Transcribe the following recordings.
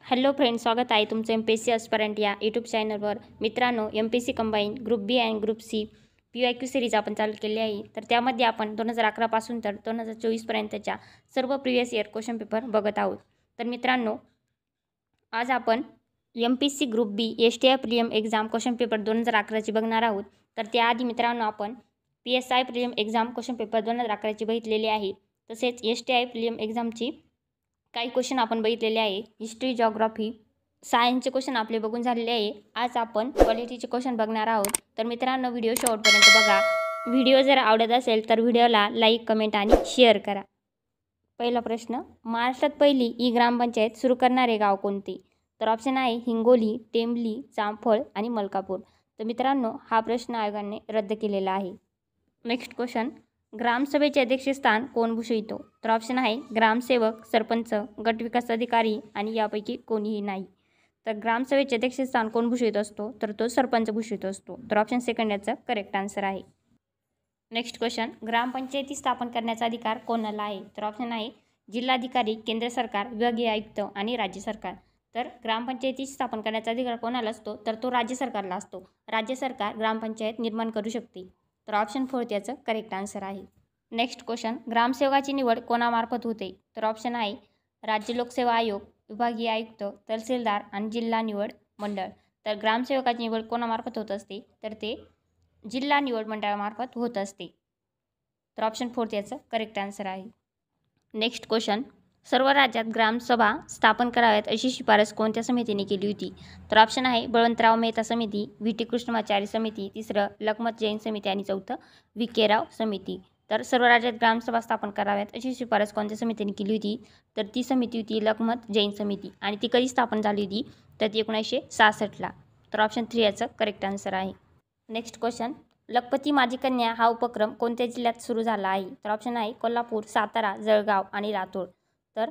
Hello friends, स्वागत आहे तुमचं MPSC एस्पिरंट या यूट्यूब चॅनलवर. मित्रांनो, MPSC combine group B and group C PYQ series आपण चालू केली आहे. तर त्यामध्ये आपण 2011 पासून तर 2024 पर्यंतच्या सर्व प्रिवियस इयर क्वेश्चन पेपर बघत आहोत. तर मित्रांनो, आज आपण MPSC group B STI prelim exam question paper 2011ची बघणार आहोत. तर त्याआधी मित्रांनो, आपण PSI prelim exam question paper 2011ची बघितलेली आहे. तसेच STI प्रिलिम एक्झामची काही क्वेश्चन आपण बघितलेले आहे. हिस्ट्री, जिओग्राफी, सायन्सचे क्वेश्चन आपले बघून झालेले आहे. आज आपण क्वालिटीचे क्वेश्चन बघणार आहोत. तर मित्रांनो, व्हिडिओ शेवटपर्यंत बघा. व्हिडिओ जर आवडत असेल तर व्हिडिओला लाईक, कमेंट आणि शेअर करा. पहिला प्रश्न, महाराष्ट्रात पहिली ई ग्रामपंचायत सुरू करणारे गाव कोणते? तर ऑप्शन आहे हिंगोली, टेंभली, जामफळ आणि मलकापूर. तर मित्रांनो, हा प्रश्न आयोगाने रद्द केलेला आहे. नेक्स्ट क्वेश्चन, ग्रामसभेचे अध्यक्षस्थान कोण भूषवितो? तर ऑप्शन आहे ग्रामसेवक, सरपंच, गटविकास अधिकारी आणि यापैकी कोणीही नाही. तर ग्रामसभेचे अध्यक्षस्थान कोण भूषवित असतो? तर तो सरपंच भूषवित असतो. तर ऑप्शन सेकंड याचं करेक्ट आन्सर आहे. नेक्स्ट क्वेश्चन, ग्रामपंचायती स्थापन करण्याचा अधिकार कोणाला आहे? तर ऑप्शन आहे जिल्हाधिकारी, केंद्र सरकार, विभागीय आयुक्त आणि राज्य सरकार. तर ग्रामपंचायती स्थापन करण्याचा अधिकार कोणाला असतो? तर तो राज्य सरकारला असतो. राज्य सरकार ग्रामपंचायत निर्माण करू शकते. तर ऑप्शन फोर्थ याचं करेक्ट आन्सर आहे. नेक्स्ट क्वेश्चन, ग्रामसेवकाची निवड कोणामार्फत होते? तर ऑप्शन आहे राज्य लोकसेवा आयोग, विभागीय आयुक्त, तहसीलदार आणि जिल्हा निवड मंडळ. तर ग्रामसेवकाची निवड कोणामार्फत होत असते? तर ते जिल्हा निवड मंडळामार्फत होत असते. तर ऑप्शन फोर्थ याचं करेक्ट आन्सर आहे. नेक्स्ट क्वेश्चन, सर्व राज्यात ग्रामसभा स्थापन कराव्यात अशी शिफारस कोणत्या समितीने केली होती? तर ऑप्शन आहे बळवंतराव मेहता समिती, VT कृष्णमाचारी समिती, तिसरं लखमत जैन समिती आणि चौथं VK राव समिती. तर सर्व राज्यात ग्रामसभा स्थापन कराव्यात अशी शिफारस कोणत्या समितीने केली होती? तर ती समिती होती लखमत जैन समिती. आणि ती कधी स्थापन झाली होती? तर ती 1966ला. तर ऑप्शन 3 याचं करेक्ट आन्सर आहे. नेक्स्ट क्वेश्चन, लखपती माझी कन्या हा उपक्रम कोणत्या जिल्ह्यात सुरू झाला आहे? तर ऑप्शन आहे कोल्हापूर, सातारा, जळगाव आणि लातूर. तर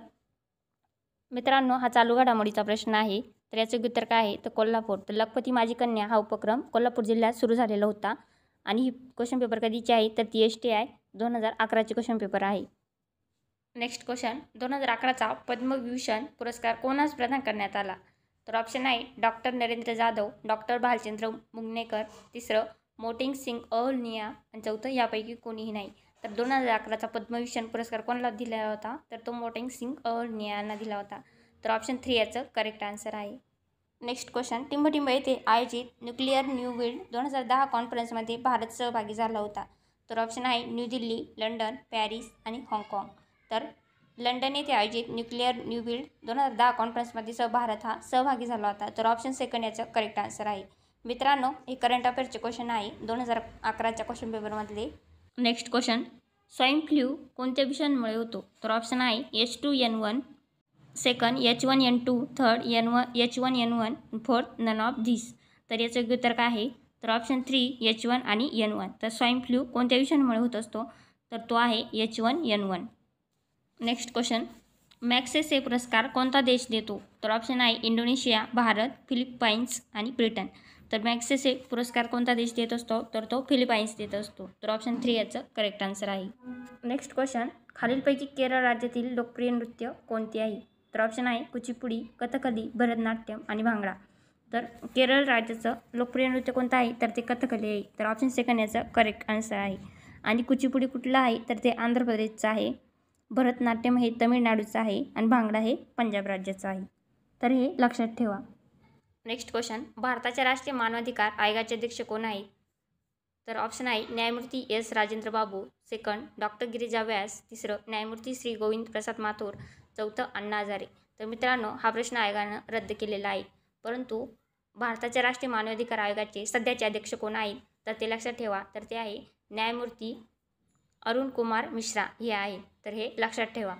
मित्रांनो, हा चालू घडामोडीचा प्रश्न आहे. तर याचं उत्तर काय आहे? तर कोल्हापूर. तर लखपती माझी कन्या हा उपक्रम कोल्हापूर जिल्ह्यात सुरू झालेला होता. आणि ही क्वेश्चन पेपर कधीची आहे? तर ती STI 2011ची क्वेश्चन पेपर आहे. नेक्स्ट क्वेश्चन, 2011चा पद्मविभूषण पुरस्कार कोणास प्रदान करण्यात आला? तर ऑप्शन आहे डॉक्टर नरेंद्र जाधव, डॉक्टर भालचंद्र मुंगनेकर, तिसरं मोटेंग सिंग अहलुवालिया आणि चौथं यापैकी कोणीही नाही. तर 2011चा पद्मविभूषण पुरस्कार कोणाला दिला होता? तर तो मोटेंग सिंग अहलुवालिया यांना दिला होता. तर ऑप्शन 3 याचं करेक्ट आन्सर आहे. नेक्स्ट क्वेश्चन, टिंबटिंब येथे आयोजित न्यूक्लिअर न्यू वर्ल्ड 2010 कॉन्फरन्समध्ये भारत सहभागी झाला होता. तर ऑप्शन आहे न्यू दिल्ली, लंडन, पॅरिस आणि हाँगकाँग. तर लंडन येथे आयोजित न्यूक्लिअर न्यू वर्ल्ड 2010 कॉन्फरन्समध्ये भारत हा सहभागी झाला होता. तर ऑप्शन सेकंड याचं करेक्ट आन्सर आहे. मित्रांनो, हे करंट अफेअरचे क्वेश्चन आहे 2011च्या क्वेश्चन पेपरमधले. नेक्स्ट क्वेश्चन, स्वाईन फ्ल्यू कोणत्या विषाणूमुळे होतो? तर ऑप्शन आहे H2N1, second H1N2, third H1N1, fourth none of this. तर याचं उत्तर काय आहे? तर ऑप्शन 3 H1 आणि N1. तर स्वाईन फ्ल्यू कोणत्या विषाणूमुळे होत असतो? तर तो आहे H1N1. नेक्स्ट क्वेश्चन, मॅग्सेसे पुरस्कार कोणता देश देतो? तर ऑप्शन आहे इंडोनेशिया, भारत, फिलिपाईन्स आणि ब्रिटन. तर मॅग्सेसे पुरस्कार कोणता देश देत असतो? तर तो फिलिपाईन्स देत असतो. तर ऑप्शन 3 याचं करेक्ट आन्सर आहे. नेक्स्ट क्वेश्चन, खालीलपैकी केरळ राज्यातील लोकप्रिय नृत्य कोणते आहे? तर ऑप्शन आहे कुचिपुडी, कथकली, भरतनाट्यम आणि भांगडा. तर केरळ राज्याचं लोकप्रिय नृत्य कोणतं आहे? तर ते कथकली आहे. तर ऑप्शन सेकंड याचं करेक्ट आन्सर आहे. आणि कुचिपुडी कुठलं आहे? तर ते आंध्र प्रदेशचं आहे. भरतनाट्यम हे तमिळनाडूचं आहे आणि भांगडा हे पंजाब राज्याचं आहे. तर हे लक्षात ठेवा. नेक्स्ट क्वेश्चन, भारताच्या राष्ट्रीय मानवाधिकार आयोगाचे अध्यक्ष कोण आहेत? तर ऑप्शन आहे न्यायमूर्ती S राजेंद्र बाबू, सेकंड डॉक्टर गिरिजा व्यास, तिसरं न्यायमूर्ती श्री गोविंद प्रसाद माथुर, चौथं अण्णा हजारे. तर मित्रांनो, हा प्रश्न आयोगानं रद्द केलेला आहे. परंतु भारताच्या राष्ट्रीय मानवाधिकार आयोगाचे सध्याचे अध्यक्ष कोण आहेत? तर ते लक्षात ठेवा. तर ते आहे न्यायमूर्ती अरुण कुमार मिश्रा हे आहे. तर हे लक्षात ठेवा.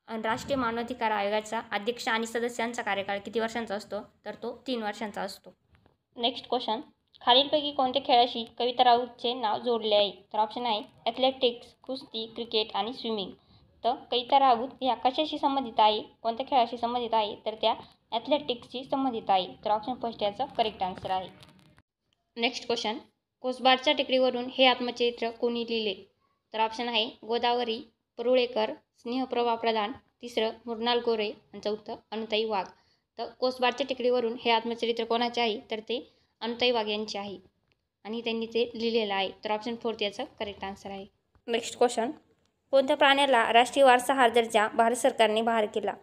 राष्ट्रीय मानवाधिकार आयोगाचा अध्यक्ष आणि सदस्यांचा कार्यकाळ किती वर्षांचा असतो? तर तो 3 वर्षांचा असतो. नेक्स्ट क्वेश्चन, खालीलपैकी कोणत्या खेळाशी कविता राऊतचे नाव जोडले आहे? तर ऑप्शन आहे ॲथलेटिक्स, कुस्ती, क्रिकेट आणि स्विमिंग. तर कविता राऊत ह्या कशाशी संबंधित आहे? कोणत्या खेळाशी संबंधित आहे? तर त्या ॲथलेटिक्सशी संबंधित आहे. तर ऑप्शन फर्स्ट याचं करेक्ट आन्सर आहे. नेक्स्ट क्वेश्चन, कोसबारच्या टेकडीवरून हे आत्मचरित्र कोणी लिहिले? तर ऑप्शन आहे गोदावरी, परुळेकर, स्नेहप्रभा प्रधान, तिसरं मृणाल गोरे आणि चौथं अनुताई वाघ. तर कोसबारच्या टेकडीवरून हे आत्मचरित्र कोणाचे आहे, तर ते अनुताई वाघ यांचे आहे आणि त्यांनी ते लिहिलेलं आहे. तर ऑप्शन 4 याचं करेक्ट आन्सर आहे. नेक्स्ट क्वेश्चन, कोणत्या प्राण्याला राष्ट्रीय वारसा हा दर्जा भारत सरकारने बहाल केला?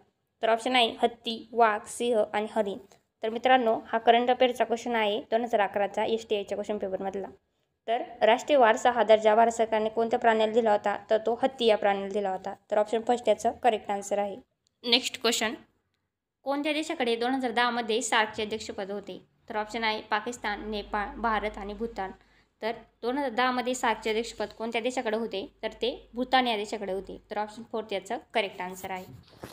तर ऑप्शन आहे हत्ती, वाघ, सिंह आणि हरिण. तर मित्रांनो, हा करंट अफेअरचा क्वेश्चन आहे 2011चा STIच्या क्वेश्चन पेपरमधला. तर राष्ट्रीय वारसा हा दर्जा भारत सरकारने कोणत्या प्राण्याला दिला होता, तर तो हत्ती या प्राण्याला दिला होता. तर ऑप्शन फर्स्ट याचं करेक्ट आन्सर आहे. नेक्स्ट क्वेश्चन, कोणत्या देशाकडे 2010मध्ये सार्कचे अध्यक्षपद होते? तर ऑप्शन आहे पाकिस्तान, नेपाळ, भारत आणि भूतान. तर 2010मध्ये सार्कचे अध्यक्षपद कोणत्या देशाकडे होते, तर ते भूतान या देशाकडे होते. तर ऑप्शन 4 याचं करेक्ट आन्सर आहे.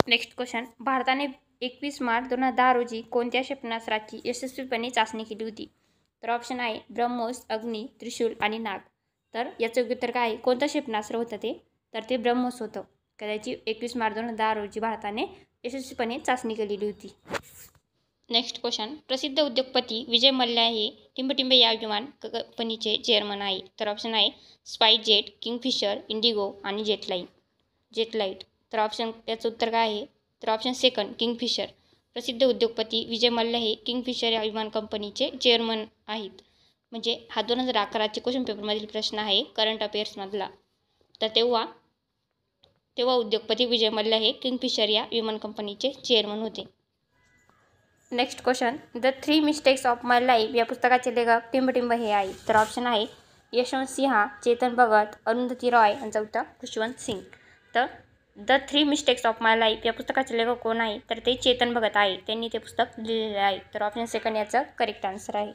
नेक्स्ट क्वेश्चन, भारताने 21 मार्च 2010 रोजी कोणत्या क्षेपणास्त्राची यशस्वीपणे चाचणी केली होती? तर ऑप्शन आहे ब्रह्मोस, अग्नी, त्रिशूल आणि नाग. तर याचं उत्तर काय आहे, कोणतं क्षेपणास्त्र होतं ते? तर ते ब्रह्मोस होतं. त्याची 21 मार्च 2010 रोजी भारताने यशस्वीपणे चाचणी केलेली होती. नेक्स्ट क्वेश्चन, प्रसिद्ध उद्योगपती विजय मल्ल्या हे टिंबटिंब या विमान कंपनीचे चेअरमन आहे. तर ऑप्शन आहे स्पाइसजेट, किंगफिशर, इंडिगो आणि जेटलाइट. तर ऑप्शन याचं उत्तर काय आहे, तर ऑप्शन सेकंड किंगफिशर. प्रसिद्ध उद्योगपती विजय मल्ल्या हे किंगफिशर या विमान कंपनीचे चेअरमन आहेत. म्हणजे हा 2011चे क्वेश्चन पेपरमधील प्रश्न आहे करंट अफेअर्समधला. तर तेव्हा उद्योगपती विजय मल्ल्या हे किंगफिशर या विमान कंपनीचे चेअरमन होते. Next question, the 3 mistakes of my life या पुस्तकाचे लेखक टिंबटिंब हे आहे. तर ऑप्शन आहे यशवंत सिन्हा, चेतन भगत, अरुंधती रॉय आणि चौथा खुशवंत सिंग. तर the 3 mistakes of my life या पुस्तकाचे लेखक कोण आहे, तर ते चेतन भगत आहे. त्यांनी ते पुस्तक लिहिलेले आहे. तर ऑप्शन सेकंड याचं करेक्ट आन्सर आहे.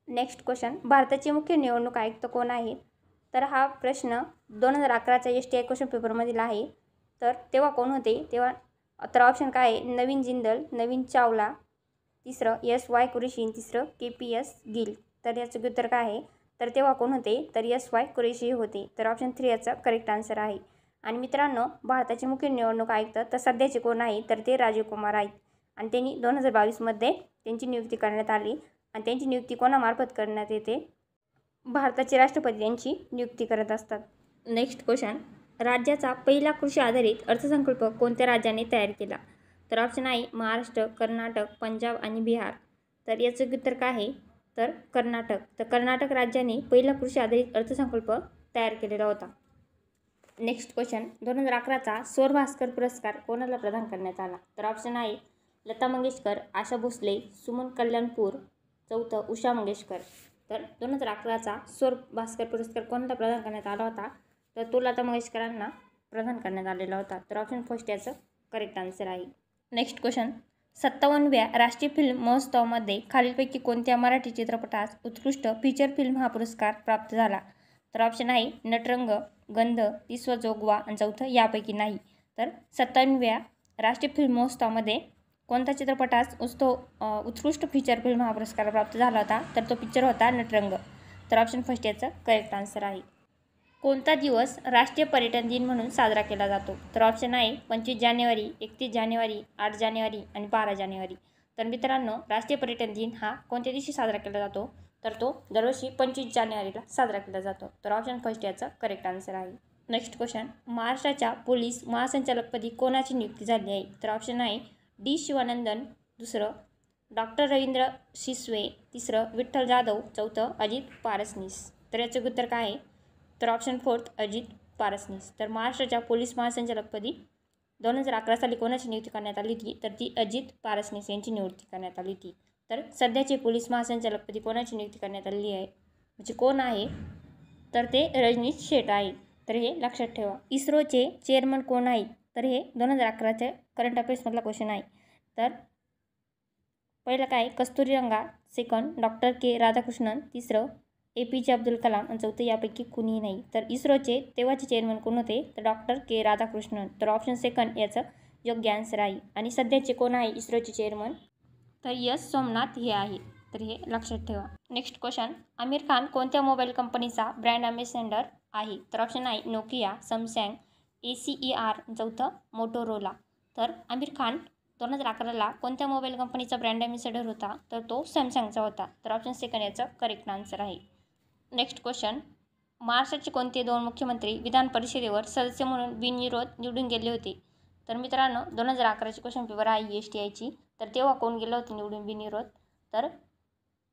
नेक्स्ट क्वेश्चन, भारताचे मुख्य निवडणूक आयुक्त कोण आहे? तर हा प्रश्न 2011च्या STI क्वेश्चन पेपरमधील आहे. तर तेव्हा कोण होते तेव्हा? तर ऑप्शन काय आहे, नवीन जिंदल, नवीन चावला, तिसरं SY कुरेशी, तिसरं KPS गिल. तर याचं उत्तर काय आहे, तर तेव्हा कोण होते, तर SY कुरेशी होते. तर ऑप्शन 3 याचा करेक्ट आन्सर आहे. आणि मित्रांनो, भारताचे मुख्य निवडणूक आयुक्त तर सध्याचे कोण आहे, तर ते राजीव कुमार आहेत. आणि त्यांनी 2022मध्ये त्यांची नियुक्ती करण्यात आली. आणि त्यांची नियुक्ती कोणामार्फत करण्यात येते, भारताचे राष्ट्रपती यांची नियुक्ती करत असतात. नेक्स्ट क्वेश्चन, राज्याचा पहिला कृषी आधारित अर्थसंकल्प कोणत्या राज्याने तयार केला? तर ऑप्शन आहे महाराष्ट्र, कर्नाटक, पंजाब आणि बिहार. तर याचं उत्तर काय आहे, तर कर्नाटक. तर कर्नाटक राज्याने पहिला कृषी आधारित अर्थसंकल्प तयार केलेला होता. नेक्स्ट क्वेश्चन, 2011चा सौर भास्कर पुरस्कार कोणाला प्रदान करण्यात आला? तर ऑप्शन आहे लता मंगेशकर, आशा भोसले, सुमन कल्याणपूर, चौथं उषा मंगेशकर. तर 2011चा सौर भास्कर पुरस्कार कोणाला प्रदान करण्यात आला होता, तर तो लता मंगेशकरांना प्रदान करण्यात आलेला होता. तर ऑप्शन फर्स्ट याचं करेक्ट आन्सर आहे. नेक्स्ट क्वेश्चन, 57व्या राष्ट्रीय फिल्म महोत्सवामध्ये खालीलपैकी कोणत्या मराठी चित्रपटास उत्कृष्ट फीचर फिल्म हा पुरस्कार प्राप्त झाला? तर ऑप्शन आहे नटरंग, गंध, विश्व जोगवा आणि चौथं यापैकी नाही. तर 57व्या राष्ट्रीय फिल्म महोत्सवामध्ये कोणत्या चित्रपटास उत्कृष्ट फीचर फिल्म हा पुरस्कार प्राप्त झाला होता, तर तो पिक्चर होता नटरंग. तर ऑप्शन फर्स्ट याचं करेक्ट आन्सर आहे. कोणता दिवस राष्ट्रीय पर्यटन दिन म्हणून साजरा केला जातो? तर ऑप्शन आहे 25 जानेवारी, 31 जानेवारी, 8 जानेवारी आणि 12 जानेवारी. तर मित्रांनो, राष्ट्रीय पर्यटन दिन हा कोणत्या दिवशी साजरा केला जातो, तर तो दरवर्षी 25 जानेवारीला साजरा केला जातो. तर ऑप्शन फर्स्ट याचा करेक्ट आन्सर आहे. नेक्स्ट क्वेश्चन, महाराष्ट्राच्या पोलीस महासंचालकपदी कोणाची नियुक्ती झाली आहे? तर ऑप्शन आहे D शिवानंदन, दुसरं डॉक्टर रवींद्र शिसवे, तिसरं विठ्ठल जाधव, चौथं अजित पारसनीस. तर याचं उत्तर काय आहे, तर ऑप्शन फोर्थ अजित पारसनीस. तर महाराष्ट्राच्या पोलीस महासंचालकपदी 2011 साली कोणाची नियुक्ती करण्यात आली होती, तर ती अजित पारसनीस यांची नियुक्ती करण्यात आली होती. तर सध्याचे पोलीस महासंचालकपदी कोणाची नियुक्ती करण्यात आलेली आहे, म्हणजे कोण आहे, तर ते रजनीश शेठ आहे. तर हे लक्षात ठेवा. इस्रोचे चेअरमन कोण आहेत, तर हे 2011च्या करंट अफेअर्समधला क्वेश्चन आहे. तर पहिलं काय कस्तुरीरंगा, सेकंड डॉक्टर के राधाकृष्णन, तिसरं APJ अब्दुल कलाम आणि चौथं यापैकी कुणीही नाही. तर इस्रोचे तेव्हाचे चेअरमन कोण होते, तर डॉक्टर के राधाकृष्णन. तर ऑप्शन सेकंड याचं योग्य आन्सर आहे. आणि सध्याचे कोण आहे इस्रोचे चेअरमन, तर S सोमनाथ हे आहे. तर हे लक्षात ठेवा. नेक्स्ट क्वेश्चन, आमिर खान कोणत्या मोबाईल कंपनीचा ब्रँड अँबॅसेडर आहे? तर ऑप्शन आहे नोकिया, सॅमसंग, ACER, चौथं मोटोरोला. तर आमिर खान 2011ला कोणत्या मोबाईल कंपनीचा ब्रँड अँबॅसेडर होता, तर तो सॅमसंगचा होता. तर ऑप्शन सेकंड याचं करेक्ट आन्सर आहे. नेक्स्ट क्वेश्चन, महाराष्ट्राचे कोणते 2 मुख्यमंत्री विधान परिषदेवर सदस्य म्हणून बिनविरोध निवडून गेले होते? तर मित्रांनो, 2011ची क्वेश्चन पेपर आहे STIची. तर तेव्हा कोण गेलं होतं निवडून बिनविरोध? तर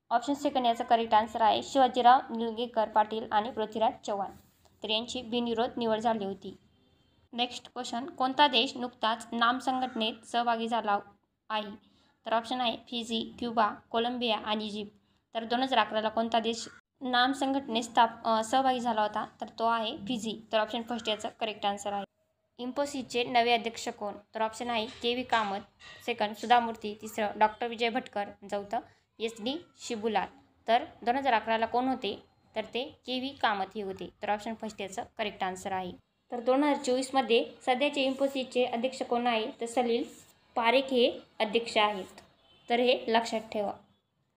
ऑप्शन सेकंड याचा करेक्ट आन्सर आहे शिवाजीराव निलंगेकर पाटील आणि पृथ्वीराज चव्हाण. तर यांची बिनविरोध निवड झाली होती. नेक्स्ट क्वेश्चन, कोणता देश नुकताच नाम संघटनेत सहभागी झाला आहे? तर ऑप्शन आहे फिजी, क्युबा, कोलंबिया आणि इजिप्त. तर 2011ला कोणता देश नाम संघटनेत सहभागी झाला होता? तर तो आहे फिजी. तर ऑप्शन फर्स्ट याचं करेक्ट आन्सर आहे. इन्फोसिसचे नवे अध्यक्ष कोण? तर ऑप्शन आहे के व्ही कामत, सेकंड सुधा मूर्ती, तिसरं डॉक्टर विजय भटकर, चौथं SD शिबुलाल. तर 2011ला कोण होते? तर ते के व्ही कामत हे होते. तर ऑप्शन फर्स्ट याचं करेक्ट आन्सर आहे. तर 2024मध्ये सध्याचे इन्फोसिसचे अध्यक्ष कोण आहे? तर सलील पारेख हे अध्यक्ष आहेत. तर हे लक्षात ठेवा.